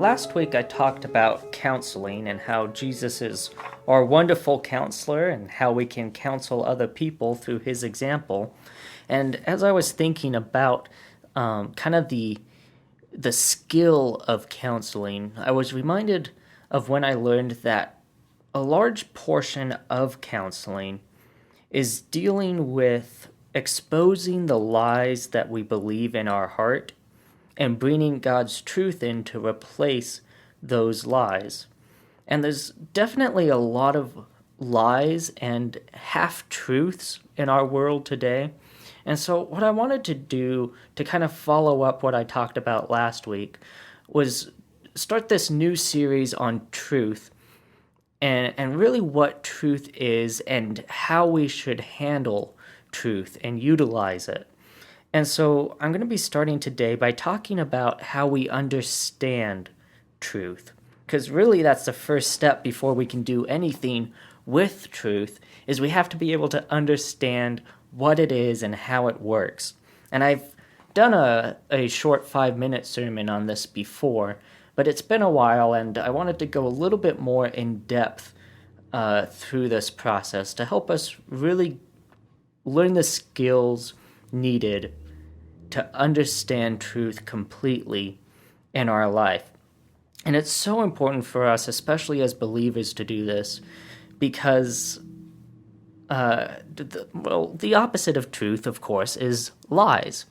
last week I talked about counseling and how Jesus is our wonderful counselor and how we can counsel other people through his example. And as I was thinking about kind of the skill of counseling, I was reminded of when I learned that a large portion of counseling is dealing with exposing the lies that we believe in our heart and bringing God's truth in to replace those lies. And there's definitely a lot of lies and half-truths in our world today. And so what I wanted to do to kind of follow up what I talked about last week was start this new series on truth and really what truth is and how we should handle truth and utilize it. And so I'm going to be starting today by talking about how we understand truth. Because really that's the first step before we can do anything with truth, is we have to be able to understand what it is and how it works. And I've done a short 5-minute sermon on this before, but it's been a while and I wanted to go a little bit more in depth through this process to help us really learn the skills needed to understand truth completely in our life. And it's so important for us, especially as believers, to do this because the opposite of truth, of course, is lies.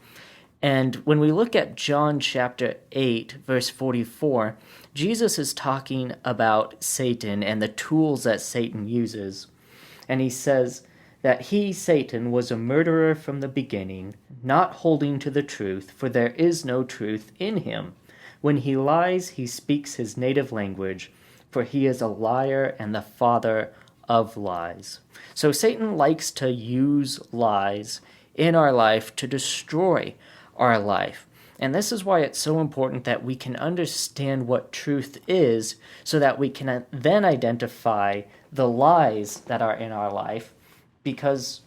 And when we look at John chapter 8, verse 44, Jesus is talking about Satan and the tools that Satan uses. And he says that he, Satan, was a murderer from the beginning, not holding to the truth, for there is no truth in him. When he lies, he speaks his native language, for he is a liar and the father of lies. So Satan likes to use lies in our life to destroy our life. And this is why it's so important that we can understand what truth is so that we can then identify the lies that are in our life because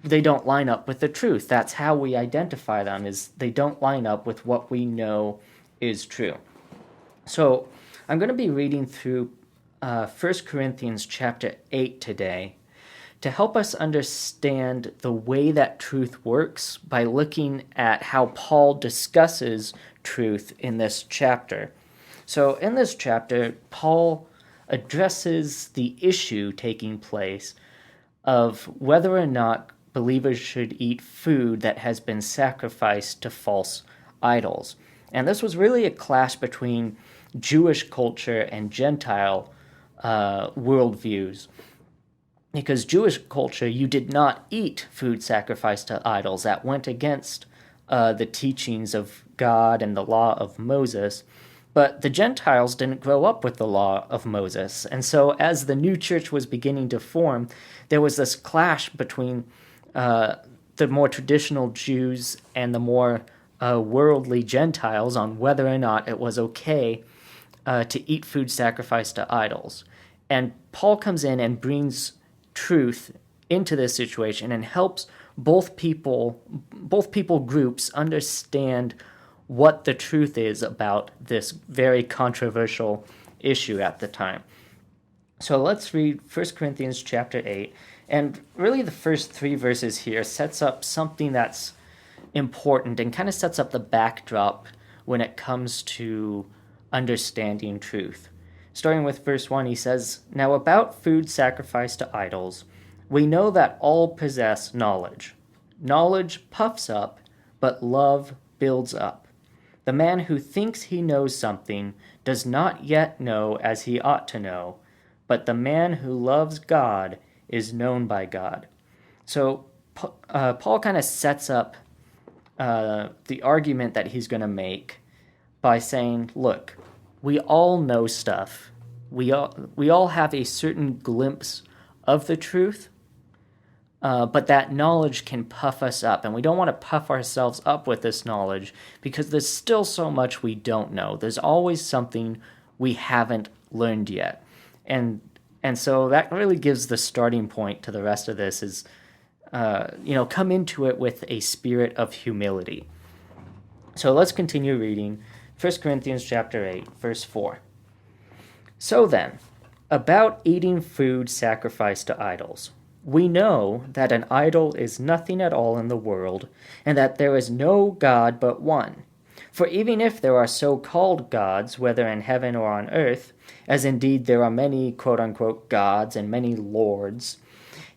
they don't line up with the truth. That's how we identify them, is they don't line up with what we know is true. So I'm going to be reading through 1 Corinthians chapter 8 today to help us understand the way that truth works by looking at how Paul discusses truth in this chapter. So in this chapter, Paul addresses the issue taking place of whether or not believers should eat food that has been sacrificed to false idols. And this was really a clash between Jewish culture and Gentile worldviews. Because Jewish culture, you did not eat food sacrificed to idols. That went against the teachings of God and the law of Moses. But the Gentiles didn't grow up with the law of Moses. And so as the new church was beginning to form, there was this clash between the more traditional Jews and the more worldly Gentiles on whether or not it was okay to eat food sacrificed to idols. And Paul comes in and brings truth into this situation and helps both people groups understand what the truth is about this very controversial issue at the time. So let's read 1 Corinthians chapter 8, and really the first 3 verses here sets up something that's important and kind of sets up the backdrop when it comes to understanding truth. Starting with verse 1, he says, "Now about food sacrificed to idols, we know that all possess knowledge. Knowledge puffs up, but love builds up. The man who thinks he knows something does not yet know as he ought to know, but the man who loves God is known by God." So Paul kind of sets up the argument that he's going to make by saying, look, we all know stuff. We all have a certain glimpse of the truth, but that knowledge can puff us up, and we don't want to puff ourselves up with this knowledge because there's still so much we don't know. There's always something we haven't learned yet. And so that really gives the starting point to the rest of this is, come into it with a spirit of humility. So let's continue reading 1 Corinthians chapter 8, verse 4. So then, about eating food sacrificed to idols. We know that an idol is nothing at all in the world, and that there is no God but one. For even if there are so-called gods, whether in heaven or on earth, as indeed there are many quote-unquote gods and many lords,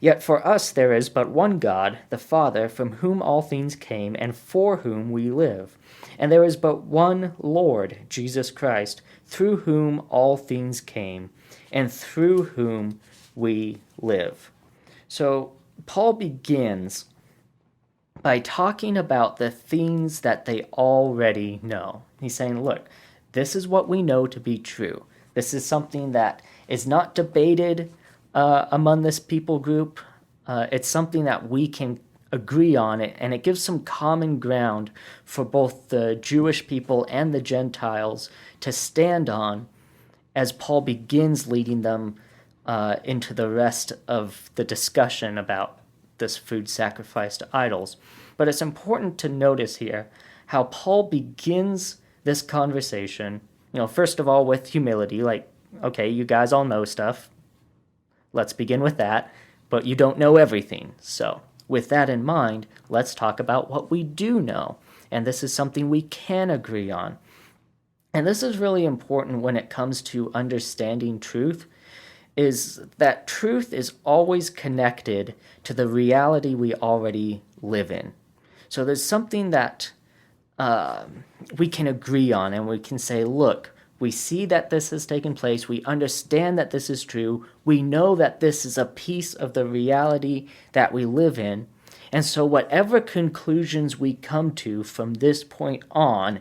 yet for us there is but one God, the Father, from whom all things came and for whom we live. And there is but one Lord, Jesus Christ, through whom all things came, and through whom we live. So Paul begins by talking about the things that they already know. He's saying, look, this is what we know to be true. This is something that is not debated among this people group. It's something that we can agree on, and it gives some common ground for both the Jewish people and the Gentiles to stand on as Paul begins leading them into the rest of the discussion about this food sacrificed to idols. But it's important to notice here how Paul begins this conversation, first of all with humility, like, okay, you guys all know stuff. Let's begin with that, but you don't know everything. So with that in mind, let's talk about what we do know. And this is something we can agree on. And this is really important when it comes to understanding truth, is that truth is always connected to the reality we already live in. So there's something that we can agree on, and we can say, look, we see that this has taken place, we understand that this is true, we know that this is a piece of the reality that we live in, and so whatever conclusions we come to from this point on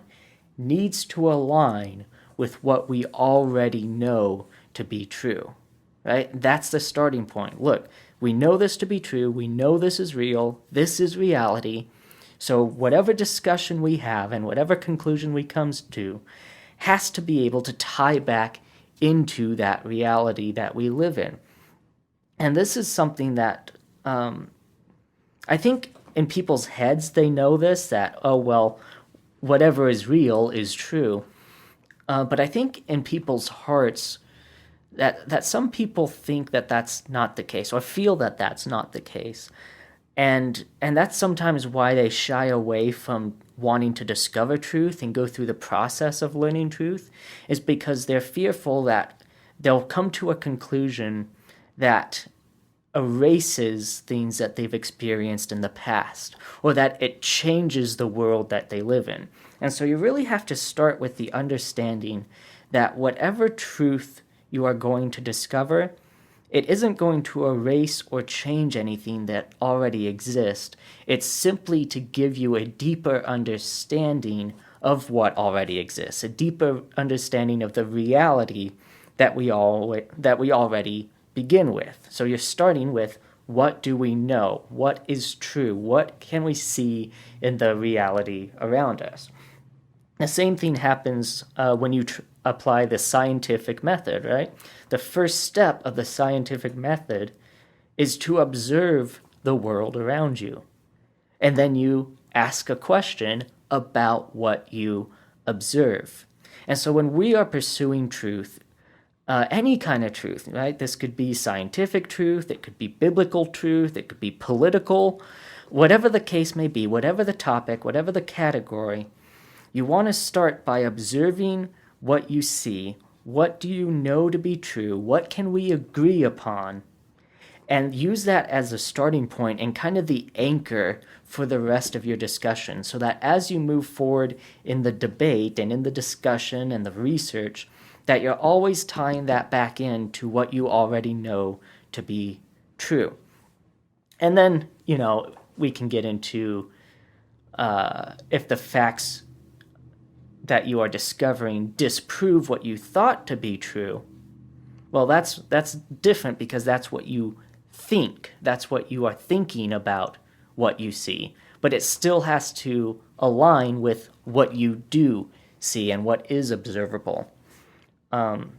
needs to align with what we already know to be true. Right? That's the starting point. Look, we know this to be true. We know this is real. This is reality. So whatever discussion we have and whatever conclusion we come to has to be able to tie back into that reality that we live in. And this is something that I think in people's heads they know this, that, oh, well, whatever is real is true. But I think in people's hearts, that some people think that that's not the case, or feel that that's not the case. And that's sometimes why they shy away from wanting to discover truth and go through the process of learning truth, is because they're fearful that they'll come to a conclusion that erases things that they've experienced in the past, or that it changes the world that they live in. And so you really have to start with the understanding that whatever truth you are going to discover, it isn't going to erase or change anything that already exists. It's simply to give you a deeper understanding of what already exists, a deeper understanding of the reality that we already begin with. So you're starting with, what do we know? What is true? What can we see in the reality around us? The same thing happens when you apply the scientific method, right? The first step of the scientific method is to observe the world around you. And then you ask a question about what you observe. And so when we are pursuing truth, any kind of truth, right? This could be scientific truth, it could be biblical truth, it could be political, whatever the case may be, whatever the topic, whatever the category, you want to start by observing what you see. What do you know to be true? What can we agree upon? And use that as a starting point and kind of the anchor for the rest of your discussion, so that as you move forward in the debate and in the discussion and the research, that you're always tying that back into what you already know to be true. And then, we can get into if the facts that you are discovering disprove what you thought to be true, well, that's different, because that's what you think. That's what you are thinking about what you see. But it still has to align with what you do see and what is observable. And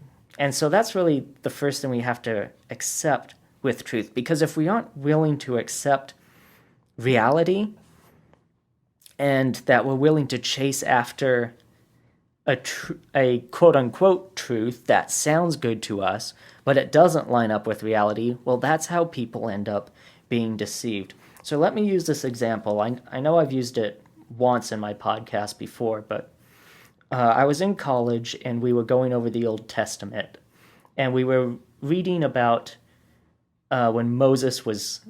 so that's really the first thing we have to accept with truth. Because if we aren't willing to accept reality, and that we're willing to chase after a quote-unquote truth that sounds good to us, but it doesn't line up with reality, well, that's how people end up being deceived. So let me use this example. I know I've used it once in my podcast before, but I was in college and we were going over the Old Testament, and we were reading about when Moses was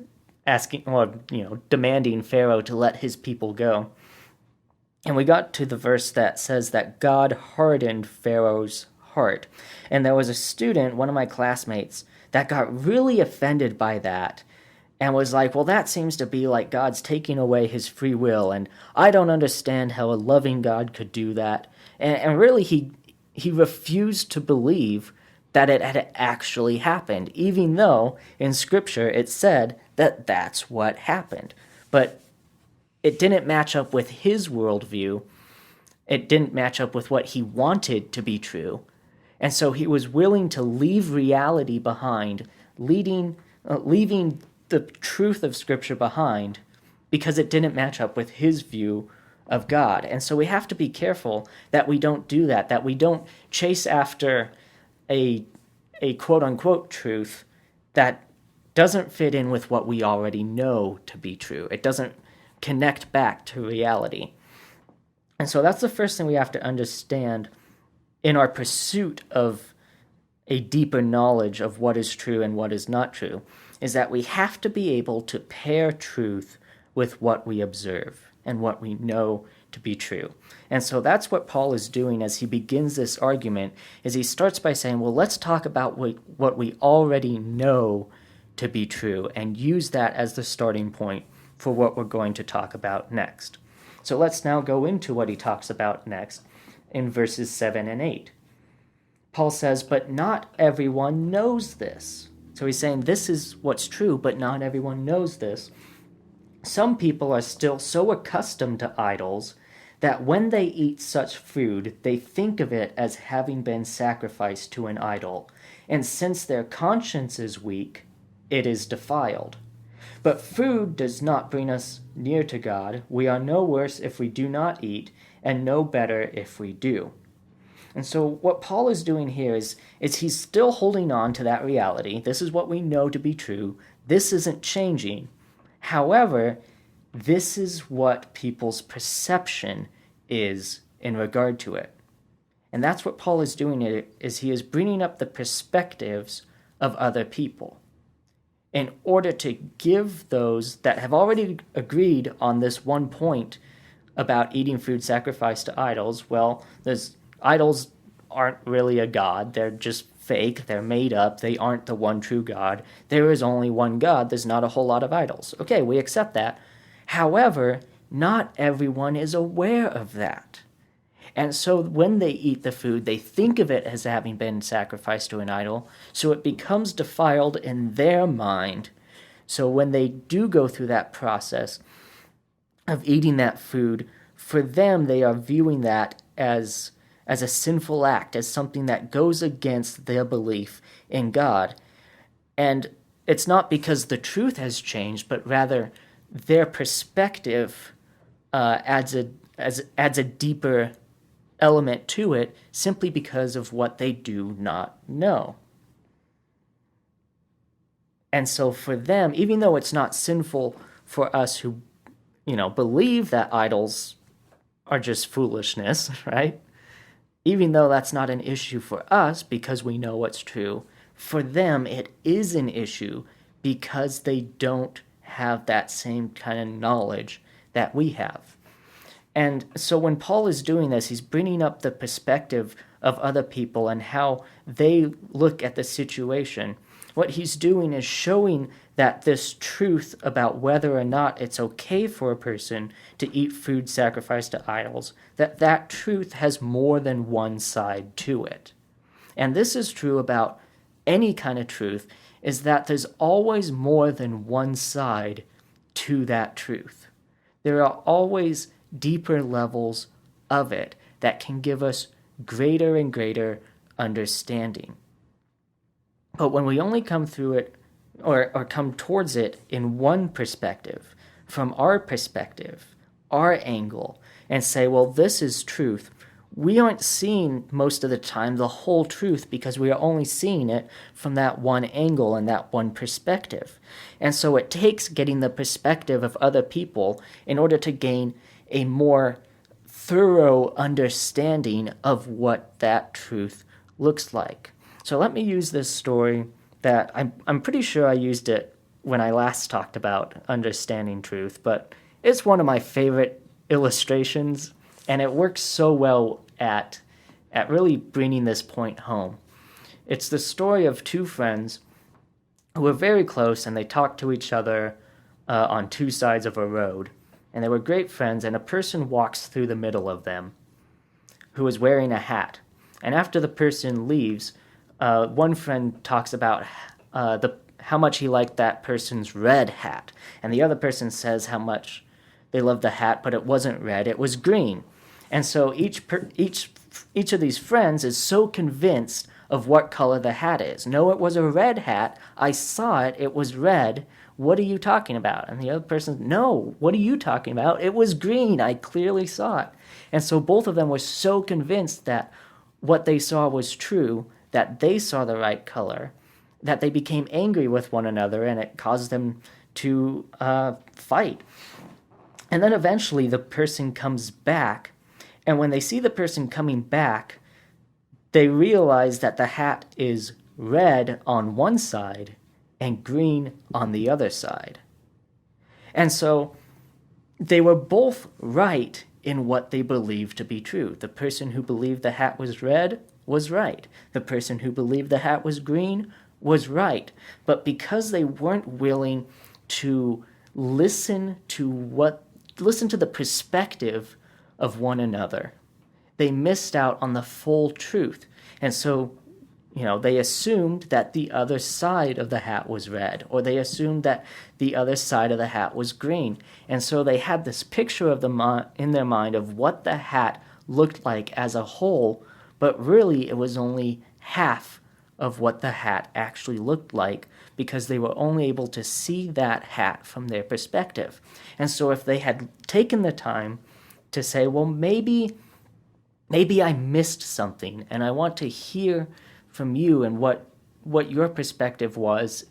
demanding Pharaoh to let his people go. And we got to the verse that says that God hardened Pharaoh's heart. And there was a student, one of my classmates, that got really offended by that and was like, well, that seems to be like God's taking away his free will, and I don't understand how a loving God could do that. And really, he refused to believe that it had actually happened, even though in Scripture it said that that's what happened. But it didn't match up with his worldview. It didn't match up with what he wanted to be true. And so he was willing to leave reality behind, leaving the truth of Scripture behind, because it didn't match up with his view of God. And so we have to be careful that we don't do that we don't chase after a quote-unquote truth that doesn't fit in with what we already know to be true. It doesn't connect back to reality. And so that's the first thing we have to understand in our pursuit of a deeper knowledge of what is true and what is not true, is that we have to be able to pair truth with what we observe and what we know to be true. And so that's what Paul is doing as he begins this argument, is he starts by saying, well, let's talk about what we already know to be true and use that as the starting point for what we're going to talk about next. So let's now go into what he talks about next in verses 7 and 8. Paul says, but not everyone knows this. So he's saying this is what's true, but not everyone knows this. Some people are still so accustomed to idols that when they eat such food, they think of it as having been sacrificed to an idol. And since their conscience is weak, it is defiled. But food does not bring us near to God. We are no worse if we do not eat, and no better if we do. And so what Paul is doing here is he's still holding on to that reality. This is what we know to be true. This isn't changing. However, this is what people's perception is in regard to it. And that's what Paul is doing, is he is bringing up the perspectives of other people in order to give those that have already agreed on this one point about eating food sacrificed to idols. Well, idols aren't really a god. They're just fake. They're made up. They aren't the one true God. There is only one God. There's not a whole lot of idols. Okay, we accept that. However, not everyone is aware of that. And so when they eat the food, they think of it as having been sacrificed to an idol, so it becomes defiled in their mind. So when they do go through that process of eating that food, for them, they are viewing that as a sinful act, as something that goes against their belief in God. And it's not because the truth has changed, but rather their perspective adds a deeper element to it, simply because of what they do not know. And so for them, even though it's not sinful for us who, believe that idols are just foolishness, right? Even though that's not an issue for us because we know what's true, for them it is an issue because they don't have that same kind of knowledge that we have. And so when Paul is doing this, he's bringing up the perspective of other people and how they look at the situation. What he's doing is showing that this truth about whether or not it's okay for a person to eat food sacrificed to idols, that truth has more than one side to it. And this is true about any kind of truth, is that there's always more than one side to that truth. There are always deeper levels of it that can give us greater and greater understanding. But when we only come through it or come towards it in one perspective, from our perspective, our angle, and say, well, this is truth, we aren't seeing most of the time the whole truth because we are only seeing it from that one angle and that one perspective. And so it takes getting the perspective of other people in order to gain a more thorough understanding of what that truth looks like. So let me use this story that I'm pretty sure I used it when I last talked about understanding truth, but it's one of my favorite illustrations, and it works so well at really bringing this point home. It's the story of two friends who were very close, and they talked to each other on two sides of a road. And they were great friends, and a person walks through the middle of them who is wearing a hat. And after the person leaves, one friend talks about how much he liked that person's red hat, and the other person says how much they loved the hat, but it wasn't red, it was green. And so each of these friends is so convinced of what color the hat is. No, it was a red hat. I saw it. It was red. What are you talking about? And the other person, no, what are you talking about? It was green. I clearly saw it. And so both of them were so convinced that what they saw was true, that they saw the right color, that they became angry with one another, and it caused them to fight. And then eventually the person comes back, and when they see the person coming back, they realize that the hat is red on one side and green on the other side. And so they were both right in what they believed to be true. The person who believed the hat was red was right. The person who believed the hat was green was right. But because they weren't willing to listen to the perspective of one another, they missed out on the full truth. And so, they assumed that the other side of the hat was red, or they assumed that the other side of the hat was green. And so they had this picture of in their mind of what the hat looked like as a whole, but really it was only half of what the hat actually looked like, because they were only able to see that hat from their perspective. And so if they had taken the time to say, well, maybe I missed something, and I want to hear from you and what your perspective was,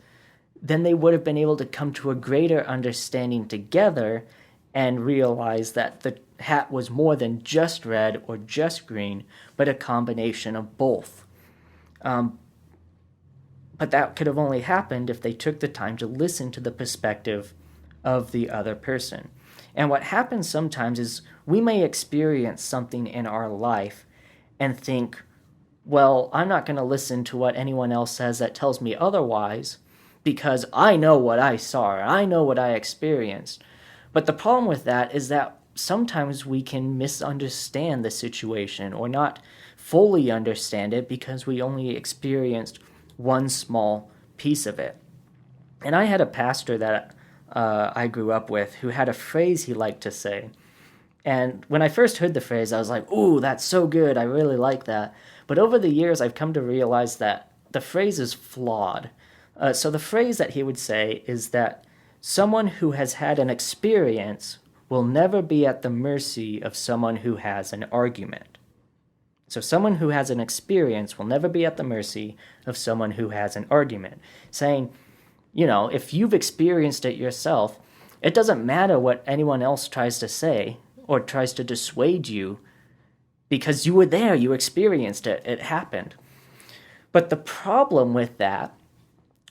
then they would have been able to come to a greater understanding together and realize that the hat was more than just red or just green, but a combination of both. But that could have only happened if they took the time to listen to the perspective of the other person. And what happens sometimes is we may experience something in our life and think, well, I'm not going to listen to what anyone else says that tells me otherwise, because I know what I saw, or I know what I experienced. But the problem with that is that sometimes we can misunderstand the situation or not fully understand it because we only experienced one small piece of it. And I had a pastor that I grew up with who had a phrase he liked to say. And when I first heard the phrase, I was like, ooh, that's so good. I really like that. But over the years, I've come to realize that the phrase is flawed. So the phrase that he would say is that someone who has had an experience will never be at the mercy of someone who has an argument. So someone who has an experience will never be at the mercy of someone who has an argument. Saying, if you've experienced it yourself, it doesn't matter what anyone else tries to say or tries to dissuade you, because you were there, you experienced it, it happened. But the problem with that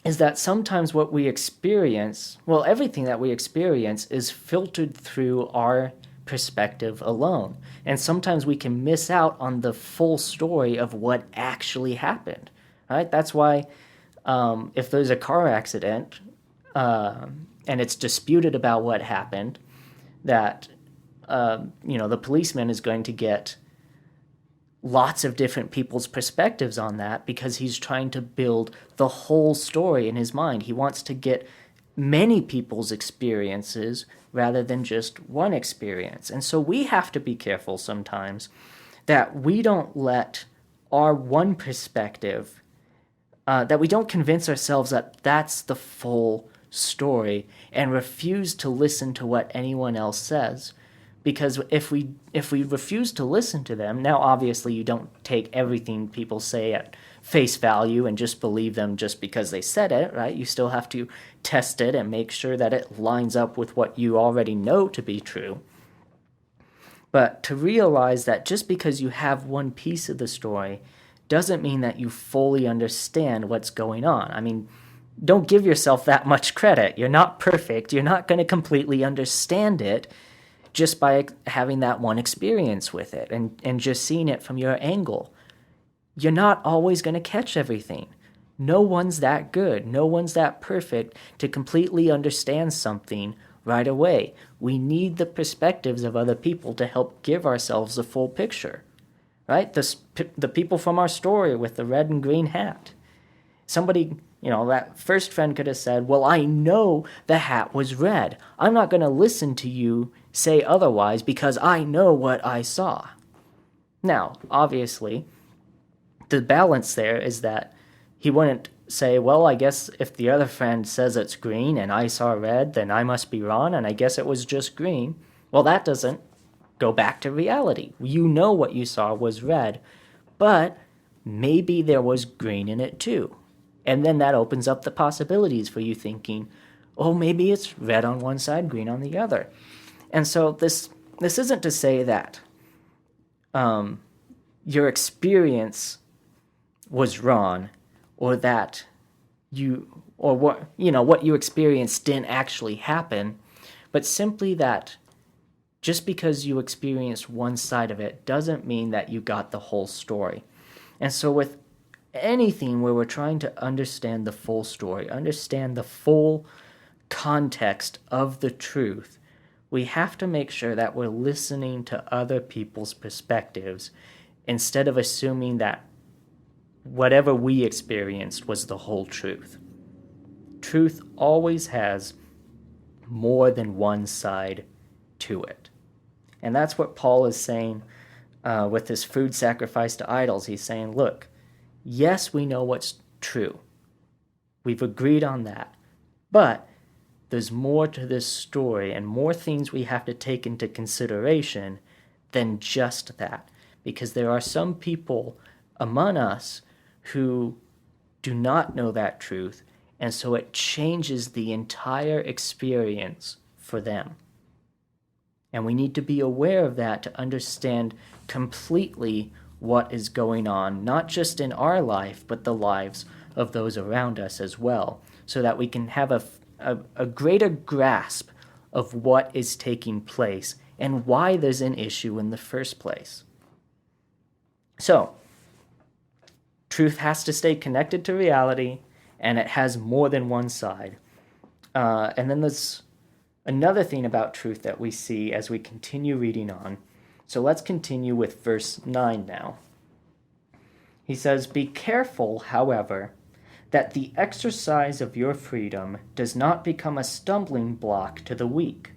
is that sometimes what we experience, everything that we experience is filtered through our perspective alone. And sometimes we can miss out on the full story of what actually happened, right? That's why if there's a car accident and it's disputed about what happened, that the policeman is going to get lots of different people's perspectives on that because he's trying to build the whole story in his mind. He wants to get many people's experiences rather than just one experience. And so we have to be careful sometimes that we don't let our one perspective, that we don't convince ourselves that that's the full story and refuse to listen to what anyone else says, Because if we refuse to listen to them, now obviously you don't take everything people say at face value and just believe them just because they said it, right? You still have to test it and make sure that it lines up with what you already know to be true. But to realize that just because you have one piece of the story doesn't mean that you fully understand what's going on. I mean, don't give yourself that much credit. You're not perfect. You're not going to completely understand it just by having that one experience with it and just seeing it from your angle. You're not always going to catch everything. No one's that good. No one's that perfect to completely understand something right away. We need the perspectives of other people to help give ourselves a full picture, right? The people from our story with the red and green hat. Somebody, that first friend could have said, well, I know the hat was red. I'm not going to listen to you say otherwise because I know what I saw. Now, obviously, the balance there is that he wouldn't say, well, I guess if the other friend says it's green and I saw red, then I must be wrong, and I guess it was just green. Well, that doesn't go back to reality. You know what you saw was red, but maybe there was green in it too. And then that opens up the possibilities for you thinking, oh, maybe it's red on one side, green on the other. And so this isn't to say that your experience was wrong, or that what you experienced didn't actually happen, but simply that just because you experienced one side of it doesn't mean that you got the whole story. And so with anything where we're trying to understand the full story, understand the full context of the truth, we have to make sure that we're listening to other people's perspectives instead of assuming that whatever we experienced was the whole truth. Truth always has more than one side to it. And that's what Paul is saying with this food sacrifice to idols. He's saying, look, yes, we know what's true. We've agreed on that. But there's more to this story and more things we have to take into consideration than just that. Because there are some people among us who do not know that truth, and so it changes the entire experience for them. And we need to be aware of that to understand completely what is going on, not just in our life, but the lives of those around us as well, so that we can have a greater grasp of what is taking place and why there's an issue in the first place. So, truth has to stay connected to reality, and it has more than one side. And then there's another thing about truth that we see as we continue reading on. So let's continue with verse 9 now. He says, "Be careful, however, that the exercise of your freedom does not become a stumbling block to the weak.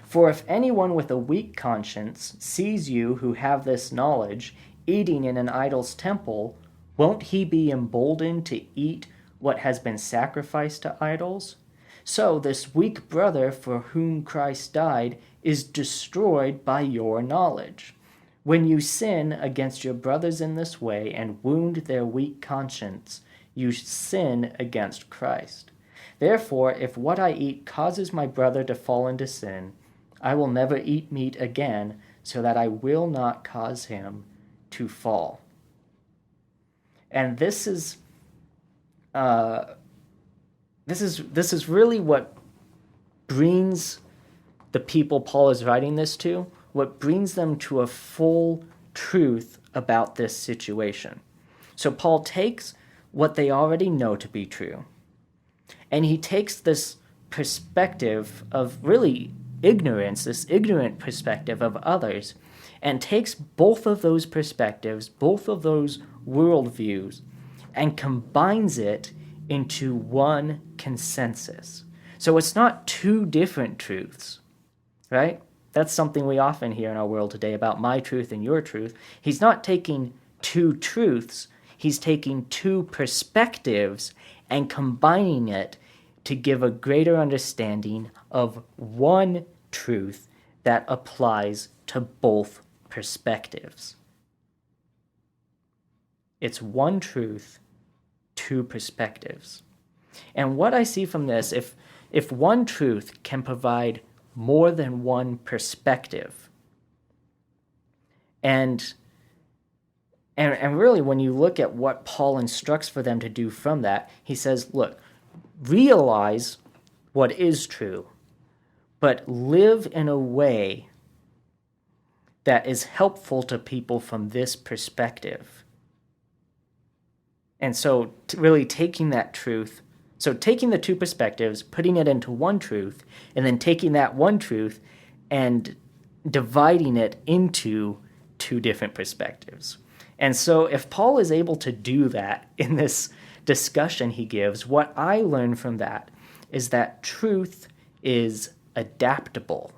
For if anyone with a weak conscience sees you who have this knowledge eating in an idol's temple, won't he be emboldened to eat what has been sacrificed to idols? So this weak brother for whom Christ died is destroyed by your knowledge. When you sin against your brothers in this way and wound their weak conscience, you sin against Christ. Therefore, if what I eat causes my brother to fall into sin, I will never eat meat again, so that I will not cause him to fall." And this is really what brings the people Paul is writing this to, what brings them to a full truth about this situation. So Paul takes what they already know to be true, and he takes this perspective of really ignorance, this ignorant perspective of others, and takes both of those perspectives, both of those worldviews, and combines it into one consensus. So it's not two different truths, right? That's something we often hear in our world today about my truth and your truth. He's not taking two truths, he's taking two perspectives and combining it to give a greater understanding of one truth that applies to both perspectives. It's one truth, two perspectives. And what I see from this, if one truth can provide more than one perspective, and really when you look at what Paul instructs for them to do from that, he says, look, realize what is true, but live in a way that is helpful to people from this perspective. And so really taking that truth, so taking the two perspectives, putting it into one truth, and then taking that one truth and dividing it into two different perspectives. And so if Paul is able to do that in this discussion he gives, what I learn from that is that truth is adaptable.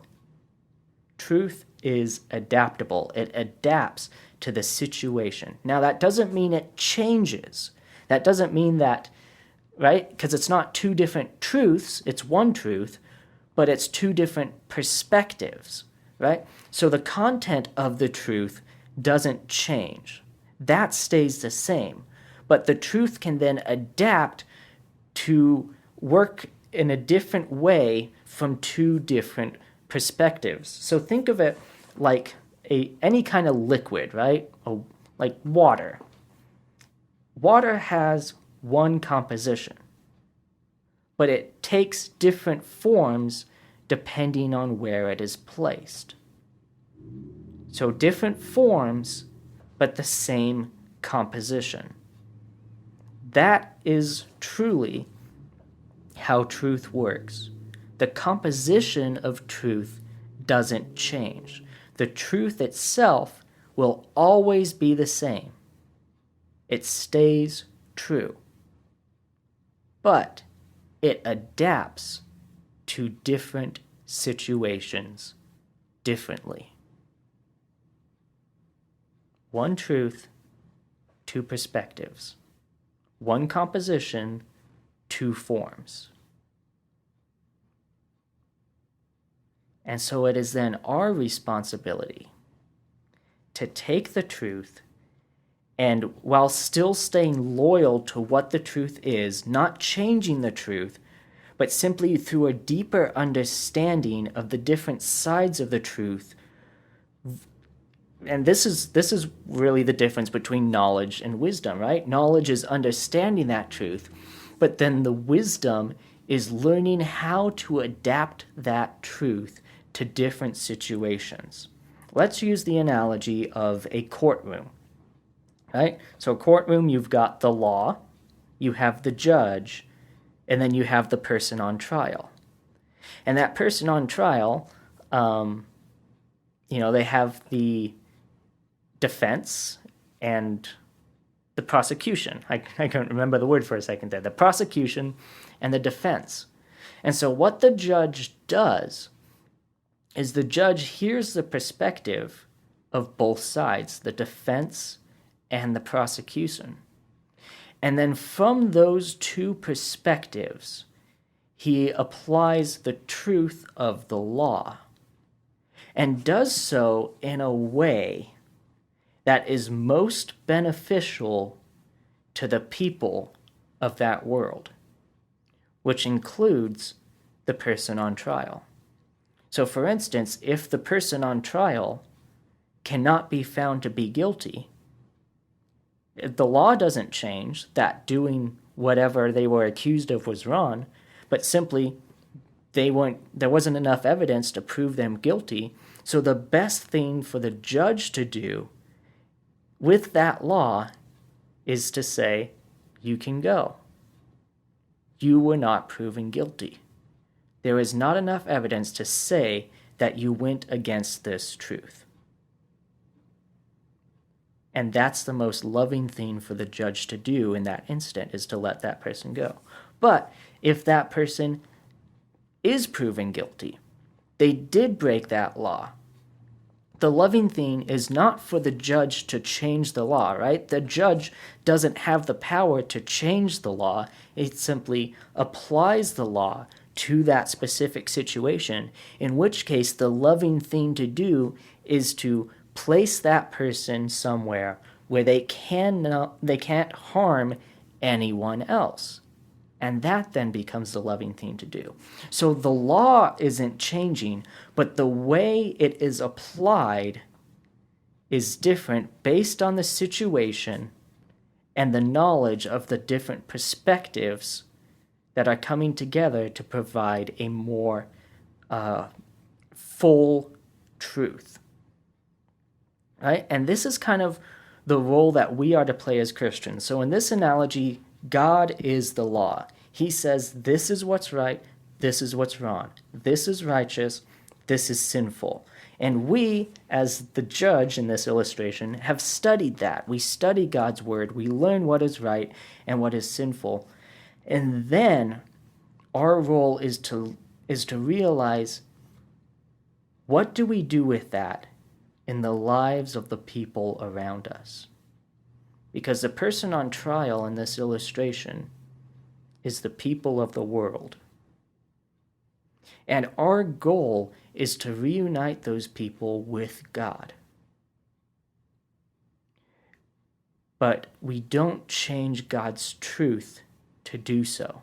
Truth is adaptable. It adapts to the situation. Now, that doesn't mean it changes. That doesn't mean that, right? Because it's not two different truths, it's one truth, but it's two different perspectives, right? So the content of the truth doesn't change. That stays the same. But the truth can then adapt to work in a different way from two different perspectives. So think of it like any kind of liquid, right? Like water. Water has one composition, but it takes different forms depending on where it is placed. So different forms, but the same composition. That is truly how truth works. The composition of truth doesn't change. The truth itself will always be the same. It stays true. But it adapts to different situations differently. One truth, two perspectives. One composition, two forms. And so it is then our responsibility to take the truth and, while still staying loyal to what the truth is, not changing the truth, but simply through a deeper understanding of the different sides of the truth. And this is really the difference between knowledge and wisdom, right? Knowledge is understanding that truth, but then the wisdom is learning how to adapt that truth to different situations. Let's use the analogy of a courtroom, right? So a courtroom, you've got the law, you have the judge, and then you have the person on trial. And that person on trial, they have the defense and the prosecution. I can't remember the word for a second there. The prosecution and the defense. And so what the judge does is the judge hears the perspective of both sides, the defense and the prosecution. And then from those two perspectives, he applies the truth of the law and does so in a way that is most beneficial to the people of that world, which includes the person on trial. So, for instance, if the person on trial cannot be found to be guilty, the law doesn't change that doing whatever they were accused of was wrong, but simply there wasn't enough evidence to prove them guilty. So the best thing for the judge to do with that law is to say, you can go. You were not proven guilty. There is not enough evidence to say that you went against this truth. And that's the most loving thing for the judge to do in that instant, is to let that person go. But if that person is proven guilty, they did break that law, the loving thing is not for the judge to change the law, right? The judge doesn't have the power to change the law. It simply applies the law to that specific situation, in which case the loving thing to do is to place that person somewhere where they can't harm anyone else. And that then becomes the loving thing to do. So the law isn't changing, but the way it is applied is different based on the situation and the knowledge of the different perspectives that are coming together to provide a more full truth. Right? And this is kind of the role that we are to play as Christians. So in this analogy, God is the law. He says, this is what's right, this is what's wrong. This is righteous, this is sinful. And we, as the judge in this illustration, have studied that. We study God's word, we learn what is right and what is sinful. And then our role is to realize, what do we do with that in the lives of the people around us? Because the person on trial in this illustration is the people of the world. And our goal is to reunite those people with God. But we don't change God's truth to do so.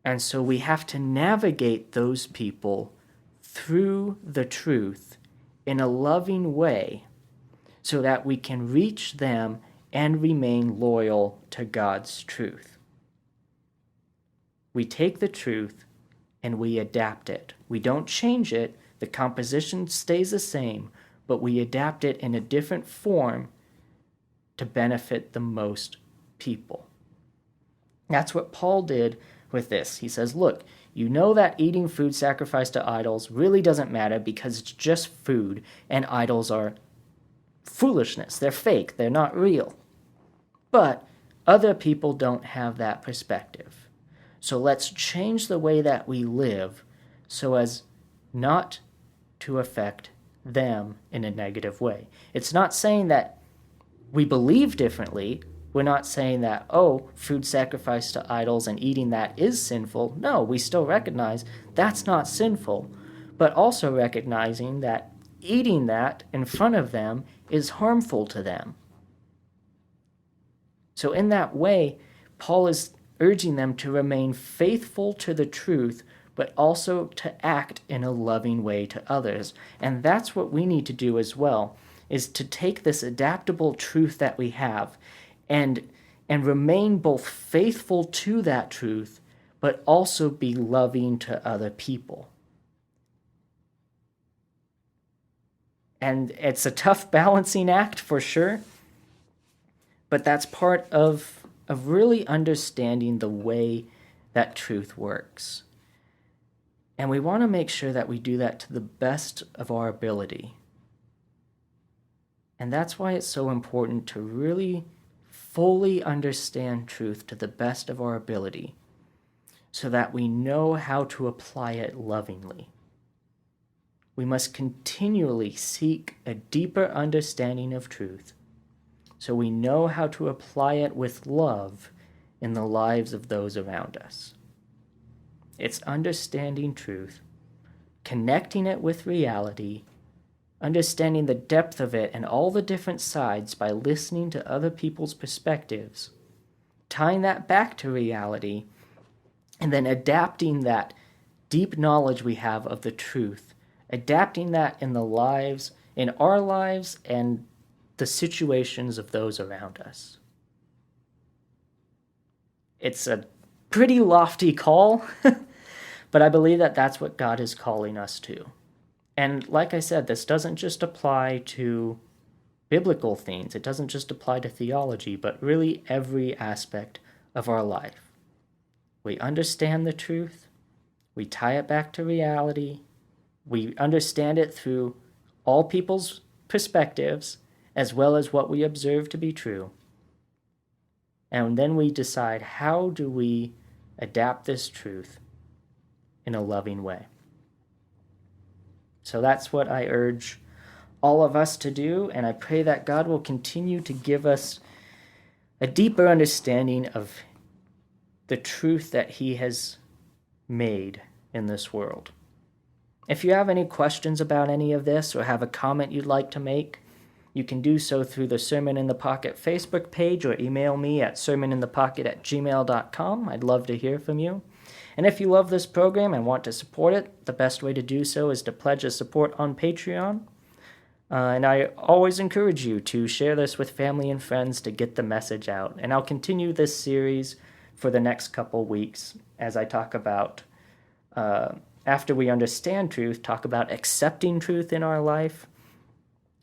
And so we have to navigate those people through the truth in a loving way so that we can reach them and remain loyal to God's truth. We take the truth and we adapt it. We don't change it, the composition stays the same, but we adapt it in a different form to benefit the most people. That's what Paul did with this. He says, look, you know that eating food sacrificed to idols really doesn't matter because it's just food, and idols are foolishness. They're fake. They're not real. But other people don't have that perspective. So let's change the way that we live so as not to affect them in a negative way. It's not saying that we believe differently. We're not saying that, food sacrificed to idols and eating that is sinful. No, we still recognize that's not sinful, but also recognizing that eating that in front of them is harmful to them. So in that way, Paul is urging them to remain faithful to the truth, but also to act in a loving way to others. And that's what we need to do as well, is to take this adaptable truth that we have and remain both faithful to that truth, but also be loving to other people. And it's a tough balancing act for sure, but that's part of really understanding the way that truth works. And we want to make sure that we do that to the best of our ability. And that's why it's so important to really fully understand truth to the best of our ability, so that we know how to apply it lovingly. We must continually seek a deeper understanding of truth, so we know how to apply it with love in the lives of those around us. It's understanding truth, connecting it with reality, understanding the depth of it and all the different sides by listening to other people's perspectives, tying that back to reality, and then adapting that deep knowledge we have of the truth, adapting that in our lives and the situations of those around us. It's a pretty lofty call, but I believe that that's what God is calling us to. And like I said, this doesn't just apply to biblical things. It doesn't just apply to theology, but really every aspect of our life. We understand the truth. We tie it back to reality. We understand it through all people's perspectives, as well as what we observe to be true. And then we decide, how do we adapt this truth in a loving way? So that's what I urge all of us to do, and I pray that God will continue to give us a deeper understanding of the truth that He has made in this world. If you have any questions about any of this or have a comment you'd like to make, you can do so through the Sermon in the Pocket Facebook page or email me at sermoninthepocket@gmail.com. I'd love to hear from you. And if you love this program and want to support it, the best way to do so is to pledge a support on Patreon. And I always encourage you to share this with family and friends to get the message out. And I'll continue this series for the next couple weeks as I talk about, after we understand truth, talk about accepting truth in our life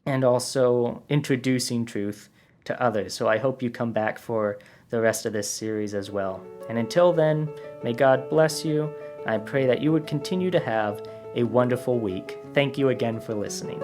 and also introducing truth to others. So I hope you come back for the rest of this series as well. And until then, may God bless you. I pray that you would continue to have a wonderful week. Thank you again for listening.